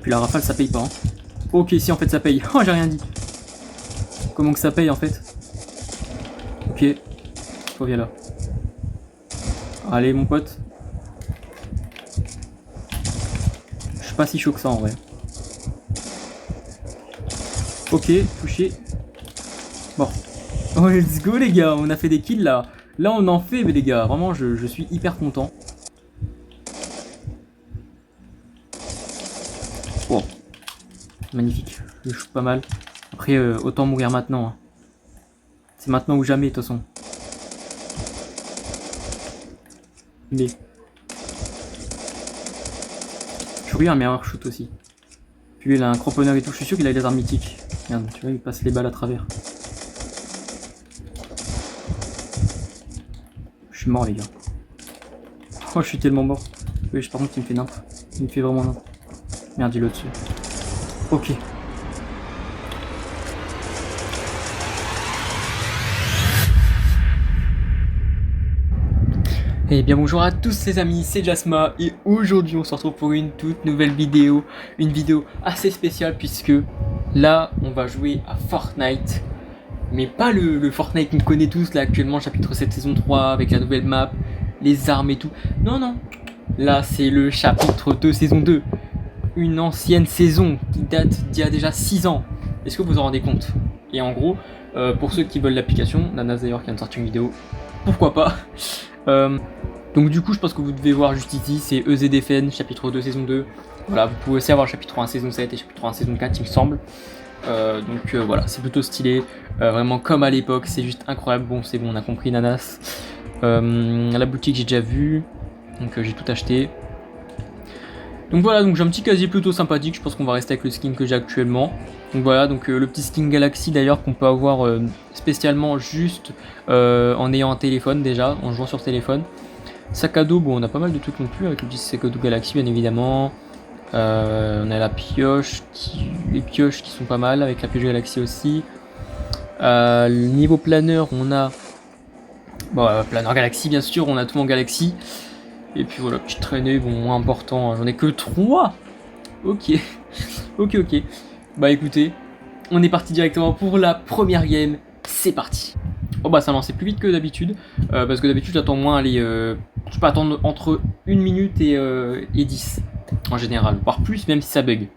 Puis la rafale ça paye pas. Hein. Ok, si en fait ça paye. Oh, j'ai rien dit. Comment que ça paye en fait? Ok. Reviens là. Allez mon pote. Je suis pas si chaud que ça en vrai. Ok, touché. Bon. Oh let's go les gars, on a fait des kills là. Là on en fait mais les gars, vraiment je suis hyper content. Oh. Magnifique, je joue pas mal. Après autant mourir maintenant. Hein. C'est maintenant ou jamais de toute façon. Mais Fury a un meilleur shoot aussi. Puis il a un cramponneur et tout, je suis sûr qu'il a des armes mythiques. Merde, tu vois, il passe les balles à travers. Je suis mort les gars. Oh, je suis tellement mort. Oui, par contre il me fait nimp. Il me fait vraiment nimp. Merde, il est au-dessus. Ok. Et bien bonjour à tous les amis, c'est Jasma et aujourd'hui on se retrouve pour une toute nouvelle vidéo. Une vidéo assez spéciale puisque là on va jouer à Fortnite. Mais pas le Fortnite qu'on connaît tous là actuellement, chapitre 7 saison 3 avec la nouvelle map, les armes et tout. Non non, là c'est le chapitre 2 saison 2. Une ancienne saison qui date d'il y a déjà 6 ans. Est-ce que vous vous en rendez compte? Et en gros, pour ceux qui veulent l'application, Nanas d'ailleurs qui vient de sortir une vidéo, pourquoi pas. Donc du coup je pense que vous devez voir juste ici, c'est EZFN chapitre 2 saison 2. Voilà, vous pouvez aussi avoir chapitre 1 saison 7 et chapitre 1 saison 4 il me semble. Voilà, c'est plutôt stylé, vraiment comme à l'époque, c'est juste incroyable. Bon c'est bon, on a compris Nanas. La boutique j'ai déjà vu, donc j'ai tout acheté. Donc voilà, donc j'ai un petit casier plutôt sympathique, je pense qu'on va rester avec le skin que j'ai actuellement. Donc voilà, donc le petit skin Galaxy d'ailleurs qu'on peut avoir spécialement juste en ayant un téléphone déjà, en jouant sur téléphone. Sac à dos, bon on a pas mal de trucs non plus avec le petit sac à dos Galaxy bien évidemment. On a la pioche, les pioches qui sont pas mal avec la pioche Galaxy aussi. Le niveau planeur on a planeur Galaxy bien sûr, on a tout en Galaxy. Et puis voilà, petite traînée, bon moins important, j'en ai que 3. Ok, ok. Bah écoutez, on est parti directement pour la première game, c'est parti. Oh bah ça lancé plus vite que d'habitude, parce que d'habitude j'attends moins les... je peux attendre entre 1 minute et 10 en général, voire plus même si ça bug.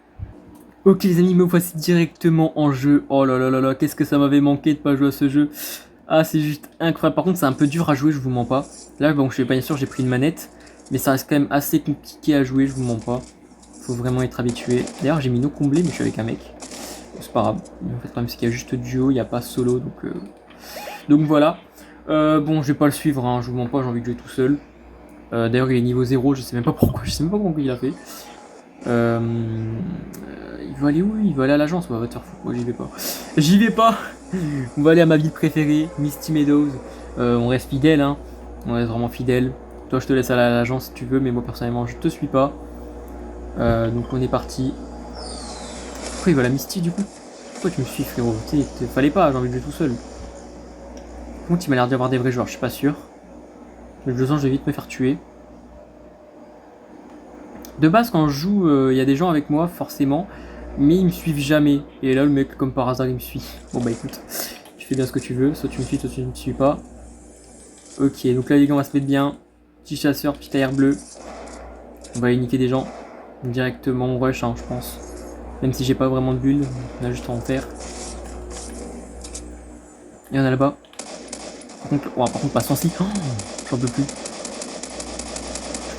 Ok les amis, me voici directement en jeu. Oh là là là là, qu'est-ce que ça m'avait manqué de pas jouer à ce jeu. Ah c'est juste incroyable, par contre c'est un peu dur à jouer, je vous mens pas. Là bon je suis pas bien sûr, j'ai pris une manette, mais ça reste quand même assez compliqué à jouer, je vous mens pas. Faut vraiment être habitué. D'ailleurs j'ai mis no comblé mais je suis avec un mec. C'est pas grave, en fait le problème c'est qu'il y a juste duo, il n'y a pas solo donc voilà. Bon je vais pas le suivre, hein, je vous mens pas, j'ai envie de jouer tout seul. D'ailleurs il est niveau 0, je sais même pas pourquoi, je sais même pas comment il a fait. Il va aller où? Il va aller à l'agence, ouais, va te faire foutre, moi j'y vais pas. J'y vais pas. On va aller à ma ville préférée, Misty Meadows. On reste fidèle, hein. On reste vraiment fidèle. Toi je te laisse aller à l'agence si tu veux, mais moi personnellement je te suis pas. Donc on est parti. Pourquoi il va à la Misty du coup? Pourquoi tu me suis frérot? Fallait pas, j'ai envie de jouer tout seul. Par contre il m'a l'air d'y avoir des vrais joueurs, je suis pas sûr. Mais je sens que je vais vite me faire tuer. De base quand je joue, il y a des gens avec moi forcément, mais ils me suivent jamais. Et là le mec comme par hasard il me suit. Bon bah écoute, tu fais bien ce que tu veux, soit tu me suis, soit tu ne me suis pas. Ok, donc là les gars on va se mettre bien. Petit chasseur, petit air bleu. On va aller niquer des gens directement, on rush hein, je pense. Même si j'ai pas vraiment de bulle, on a juste à en faire. Et on a là-bas. Par contre pas sensi. Oh, j'en peux plus.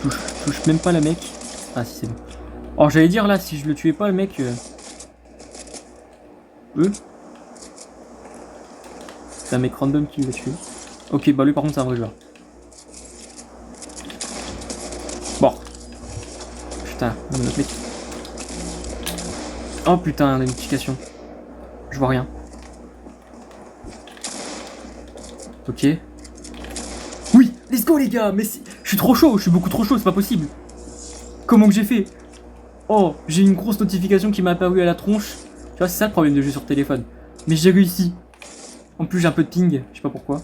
Je touche même pas la mec. Ah si c'est bon. Oh j'allais dire là si je le tuais pas le mec. C'est un mec random qui l'a tué. Ok bah lui par contre c'est un vrai joueur. Bon. Putain, notre mec. Oh putain, la notification. Je vois rien. Ok. Oui, let's go les gars. Mais je suis trop chaud, je suis beaucoup trop chaud, c'est pas possible. Comment que j'ai fait? Oh, j'ai une grosse notification qui m'a apparu à la tronche. Tu vois, c'est ça le problème de jouer sur téléphone. Mais j'ai réussi. En plus, j'ai un peu de ping, je sais pas pourquoi.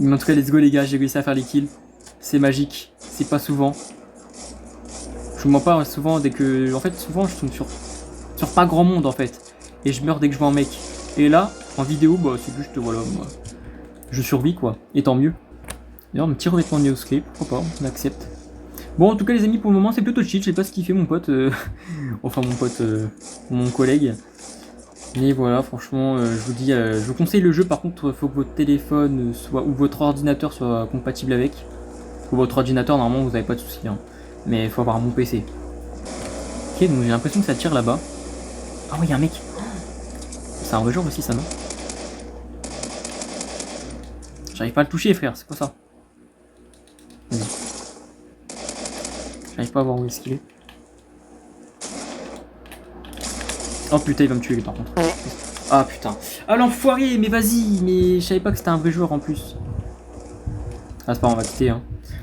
Mais en tout cas, let's go les gars, j'ai réussi à faire les kills. C'est magique, c'est pas souvent. Je mens pas souvent dès que... En fait, souvent je tombe sur pas grand monde en fait. Et je meurs dès que je vois un mec. Et là, en vidéo, bah c'est juste, voilà, moi, je survis quoi. Et tant mieux. D'ailleurs, un petit revêtement de Neoscape, pourquoi pas, on accepte. Bon, en tout cas, les amis, pour le moment, c'est plutôt chill. Je sais pas ce qu'il fait, mon pote. Enfin, mon pote, mon collègue. Mais voilà, franchement, je vous dis, je vous conseille le jeu. Par contre, il faut que votre téléphone soit ou votre ordinateur soit compatible avec. Pour votre ordinateur, normalement, vous n'avez pas de soucis. Hein. Mais il faut avoir un bon PC. Ok, donc j'ai l'impression que ça tire là-bas. Ah oui, il y a un mec. C'est un vrai jour aussi, ça, non? J'arrive pas à le toucher, frère. C'est quoi ça? Vas-y. J'arrive pas à voir où est-ce qu'il est. Oh putain, il va me tuer lui par contre. Ah putain. Ah l'enfoiré, mais vas-y, mais je savais pas que c'était un vrai joueur en plus. Ah c'est pas grave, on va quitter hein.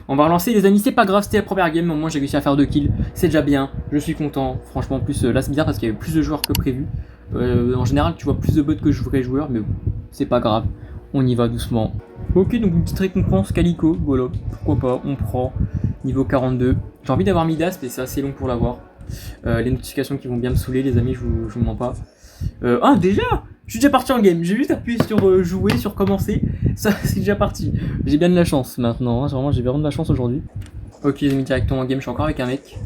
On va relancer les amis, c'est pas grave, c'était la première game, mais au moins j'ai réussi à faire 2 kills. C'est déjà bien, je suis content. Franchement en plus là c'est bizarre parce qu'il y avait plus de joueurs que prévu. En général tu vois plus de bots que de vrais joueurs, mais bon, c'est pas grave. On y va doucement. Ok, donc une petite récompense Calico, voilà, pourquoi pas, on prend. Niveau 42. J'ai envie d'avoir Midas, mais c'est assez long pour l'avoir. Les notifications qui vont bien me saouler, les amis, je vous mens pas. Ah, déjà je suis déjà parti en game. J'ai juste appuyé sur jouer, sur commencer. Ça, c'est déjà parti. J'ai bien de la chance maintenant. Hein. Vraiment, j'ai vraiment de la chance aujourd'hui. Ok, les amis, directement en game. Je suis encore avec un mec.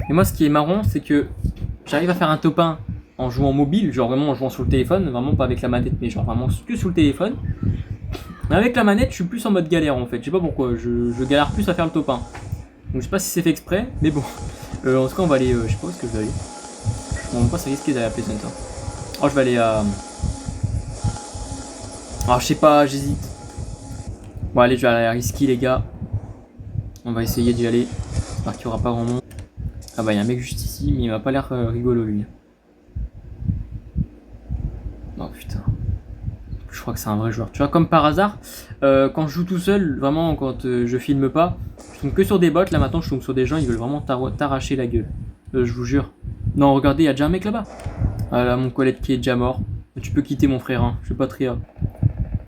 Et moi, ce qui est marrant, c'est que j'arrive à faire un top 1 en jouant mobile. Genre vraiment en jouant sur le téléphone. Vraiment pas avec la manette, mais genre vraiment que sur le téléphone. Mais avec la manette, je suis plus en mode galère en fait. Je sais pas pourquoi. Je galère plus à faire le top 1. Donc je sais pas si c'est fait exprès, mais bon. En tout cas, on va aller. Je sais pas où est-ce que je vais aller. Je ne sais pas, ça risque d'aller à Play Center. Oh, je vais aller à. Alors, je sais pas, j'hésite. Bon, allez, je vais aller à Risky, les gars. On va essayer d'y aller. J'espère qu'il n'y aura pas grand monde. Ah, bah, il y a un mec juste ici, mais il m'a pas l'air rigolo, lui. Oh putain. Je crois que c'est un vrai joueur. Tu vois, comme par hasard, quand je joue tout seul, vraiment, quand je filme pas, je tombe que sur des bots. Là, maintenant, je tombe sur des gens, ils veulent vraiment t'arracher la gueule. Je vous jure. Non, regardez, il y a déjà un mec là-bas. Ah là, mon collègue qui est déjà mort. Tu peux quitter mon frère, hein. Je vais pas te rire.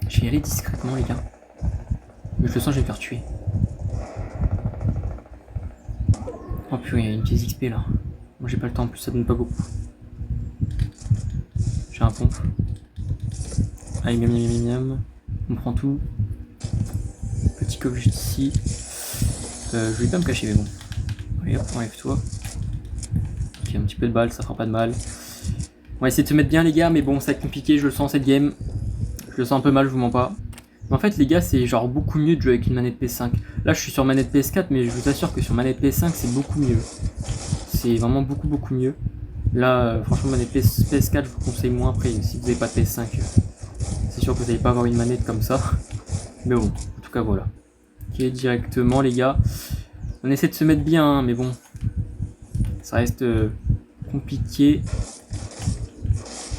Je vais y aller discrètement, les gars. Mais je le sens, je vais me faire tuer. Oh purée, il y a une pièce XP là. Moi, j'ai pas le temps, en plus, ça donne pas beaucoup. J'ai un pompe. Allez, miam, miam, miam, miam. On prend tout. Petit coffre juste ici. Je vais pas me cacher, mais bon. Allez, hop, enlève-toi. Ok, un petit peu de balle, ça fera pas de mal. On va essayer de se mettre bien les gars, mais bon ça va être compliqué, je le sens cette game. Je le sens un peu mal, je vous mens pas. Mais en fait les gars, c'est genre beaucoup mieux de jouer avec une manette PS5. Là je suis sur manette PS4, mais je vous assure que sur manette PS5 c'est beaucoup mieux. C'est vraiment beaucoup mieux. Là franchement manette PS4 je vous conseille moins. Après si vous n'avez pas de PS5, c'est sûr que vous n'allez pas avoir une manette comme ça. Mais bon, en tout cas voilà. Ok, directement les gars. On essaie de se mettre bien, hein, mais bon. Ça reste compliqué.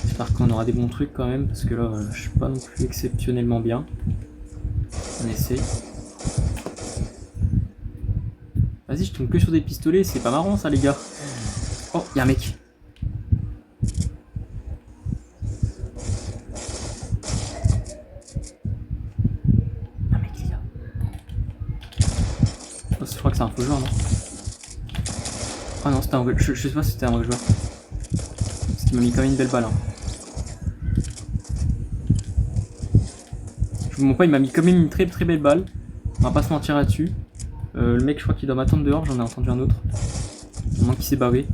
J'espère qu'on aura des bons trucs quand même, parce que là, je suis pas non plus exceptionnellement bien. On essaie. Vas-y, je tombe que sur des pistolets, c'est pas marrant ça les gars. Oh, y'a un mec. Un mec les gars. Oh, je crois que c'est un faux joueur, non? Ah non, c'était un vrai... Je sais pas si c'était un vrai joueur. Parce qu'il m'a mis quand même une belle balle. Hein. Je vous montre pas, il m'a mis quand même une très belle balle. On va pas se mentir là-dessus. Le mec, je crois qu'il doit m'attendre dehors, j'en ai entendu un autre. Au moins qu'il s'est barré.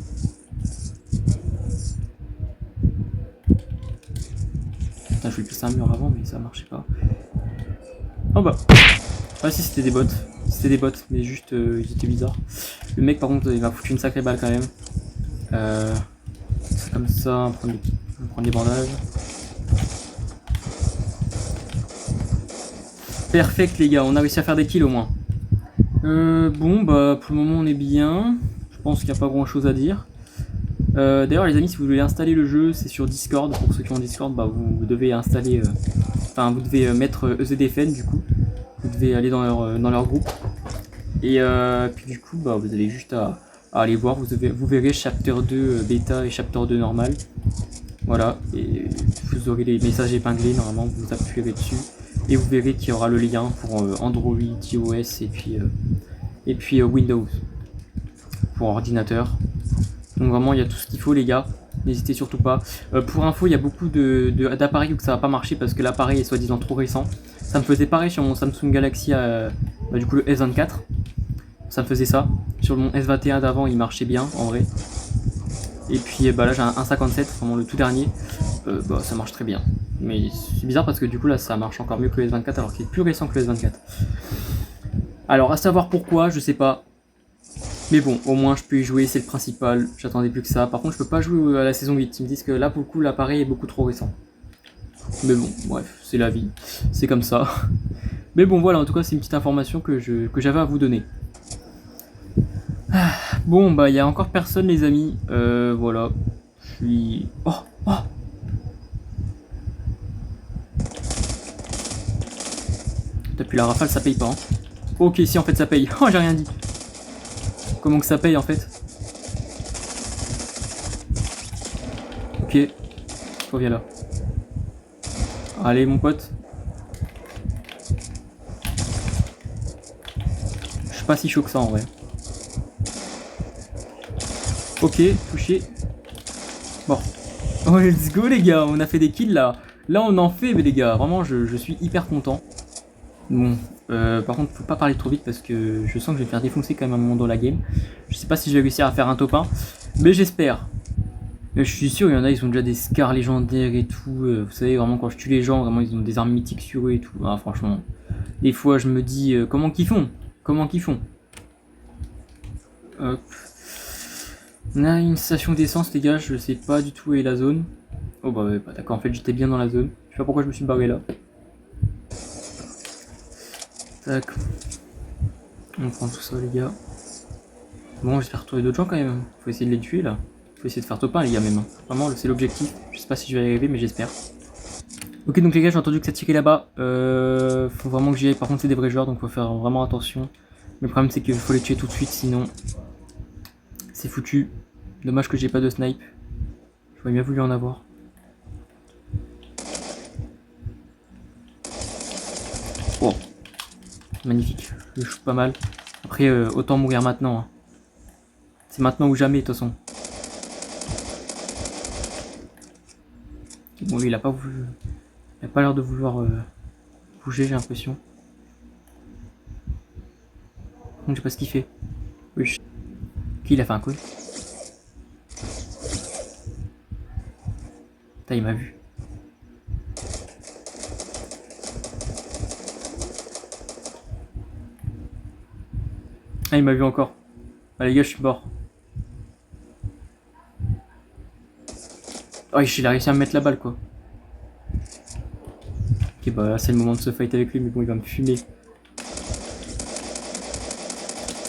Putain, je voulais passer un mur avant, mais ça marchait pas. Oh bah. Ah si, c'était des bots. C'était des bots, mais juste, ils étaient bizarres. Le mec, par contre, il m'a foutu une sacrée balle quand même. C'est comme ça, on va prendre les bandages. Perfect les gars, on a réussi à faire des kills au moins. Bon bah pour le moment on est bien. Je pense qu'il n'y a pas grand chose à dire. D'ailleurs les amis, si vous voulez installer le jeu, c'est sur Discord. Pour ceux qui ont Discord, bah vous devez installer, enfin vous devez mettre EZDFN du coup. Vous devez aller dans leur groupe. Et puis du coup bah vous avez juste à aller voir, vous verrez chapter 2 bêta et chapter 2 normal. Voilà, et vous aurez les messages épinglés, normalement vous appuyez dessus. Et vous verrez qu'il y aura le lien pour Android, iOS et puis Windows. pour ordinateur. Donc vraiment il y a tout ce qu'il faut les gars, n'hésitez surtout pas. Pour info il y a beaucoup d'appareils où ça va pas marcher parce que l'appareil est soi-disant trop récent. Ça me faisait pareil sur mon Samsung Galaxy, du coup le S24. Ça me faisait ça. Sur mon S21 d'avant il marchait bien en vrai. Et puis là j'ai un 1.57, vraiment le tout dernier. Ça marche très bien. Mais c'est bizarre parce que du coup là ça marche encore mieux que le S24 alors qu'il est plus récent que le S24. Alors à savoir pourquoi, je sais pas. Mais bon, au moins je peux y jouer, c'est le principal. J'attendais plus que ça. Par contre je peux pas jouer à la saison 8. Ils me disent que là pour le coup l'appareil est beaucoup trop récent. Mais bon, bref, c'est la vie. C'est comme ça. Mais bon voilà, en tout cas c'est une petite information que j'avais à vous donner. Bon bah il y a encore personne les amis. Voilà. Je suis... Oh. Depuis la rafale ça paye pas hein. Ok si en fait ça paye. Oh j'ai rien dit. Comment que ça paye en fait? Ok. Reviens là. Allez mon pote. Je suis pas si chaud que ça en vrai. Ok, touché. Bon. Oh let's go les gars, on a fait des kills là. Là on en fait mais les gars, vraiment je suis hyper content. Bon, par contre faut pas parler trop vite parce que je sens que je vais me faire défoncer quand même à un moment dans la game. Je sais pas si je vais réussir à faire un top 1, mais j'espère. Je suis sûr il y en a, ils ont déjà des scars légendaires et tout. Vous savez vraiment quand je tue les gens, vraiment ils ont des armes mythiques sur eux et tout. Ah, franchement, des fois je me dis comment qu'ils font? Comment qu'ils font? Hop. On a une station d'essence les gars, je sais pas du tout où est la zone. Oh bah ouais, d'accord, en fait j'étais bien dans la zone. Je sais pas pourquoi je me suis barré là. Tac. On prend tout ça les gars. Bon j'espère trouver d'autres gens quand même. Faut essayer de les tuer là. Faut essayer de faire top 1 les gars même. Vraiment c'est l'objectif. Je sais pas si je vais y arriver mais j'espère. Ok donc les gars j'ai entendu que ça tirait là-bas. Faut vraiment que j'y aille. Par contre c'est des vrais joueurs donc faut faire vraiment attention. Mais le problème c'est qu'il faut les tuer tout de suite sinon c'est foutu. Dommage que j'ai pas de snipe. J'aurais bien voulu en avoir. Oh. Magnifique. Je joue pas mal. Après autant mourir maintenant. Hein. C'est maintenant ou jamais de toute façon. Bon lui il a pas voulu. Il a pas l'air de vouloir bouger j'ai l'impression. Donc je sais pas ce qu'il fait. Oui. Qui il a fait un coup. Putain il m'a vu. Ah il m'a vu encore. Ah les gars je suis mort. Oh il a réussi à me mettre la balle quoi. Ok bah là c'est le moment de se fight avec lui mais bon il va me fumer.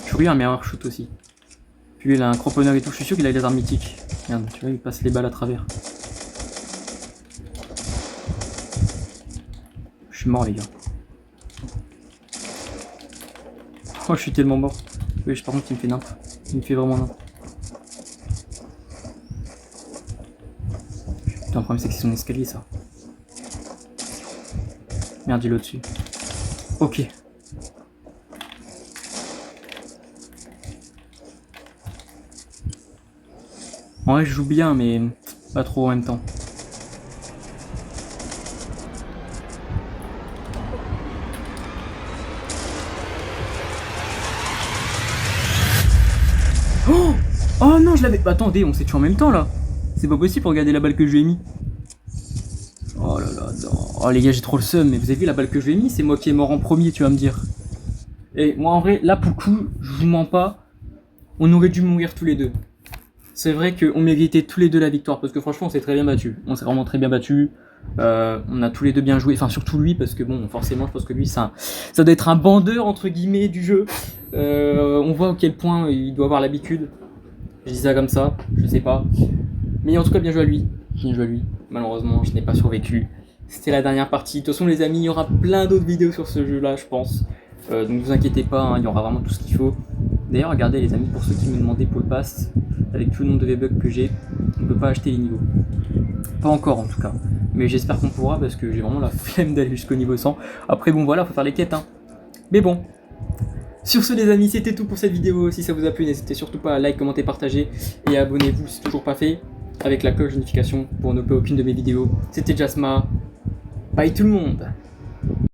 Je suis un meilleur shoot aussi. Puis lui il a un cramponneur et tout, je suis sûr qu'il a des armes mythiques. Merde tu vois il passe les balles à travers. Je suis mort les gars. Oh je suis tellement mort. Oui par contre il me fait nimp. Il me fait vraiment nimp. Putain le problème c'est que c'est son escalier ça. Merde il est au-dessus. Ok. En vrai je joue bien mais pas trop en même temps. Oh non je l'avais... Attendez on s'est tué en même temps là. C'est pas possible, regardez la balle que je lui ai mis. Oh là là non. Oh les gars j'ai trop le seum mais vous avez vu la balle que je lui ai mis? C'est moi qui est mort en premier tu vas me dire. Et moi en vrai là pour le coup je vous mens pas. On aurait dû mourir tous les deux. C'est vrai qu'on méritait tous les deux la victoire parce que franchement on s'est très bien battu. On s'est vraiment très bien battu. On a tous les deux bien joué, enfin surtout lui parce que bon forcément je pense que lui ça doit être un bandeur entre guillemets du jeu. On voit à quel point il doit avoir l'habitude. Je dis ça comme ça, je sais pas. Mais en tout cas bien joué à lui. Bien joué à lui. Malheureusement je n'ai pas survécu. C'était la dernière partie. De toute façon les amis il y aura plein d'autres vidéos sur ce jeu là je pense. Donc ne vous inquiétez pas, hein, il y aura vraiment tout ce qu'il faut. D'ailleurs regardez les amis pour ceux qui me demandaient pour le pass. Avec tout le nombre de V-Bucks que j'ai, on ne peut pas acheter les niveaux. Pas encore en tout cas. Mais j'espère qu'on pourra parce que j'ai vraiment la flemme d'aller jusqu'au niveau 100. Après bon voilà, faut faire les quêtes hein. Mais bon. Sur ce les amis, c'était tout pour cette vidéo. Si ça vous a plu, n'hésitez surtout pas à like, commenter, partager et abonnez-vous si c'est toujours pas fait, avec la cloche de notification pour ne louper aucune de mes vidéos. C'était Jasma. Bye tout le monde.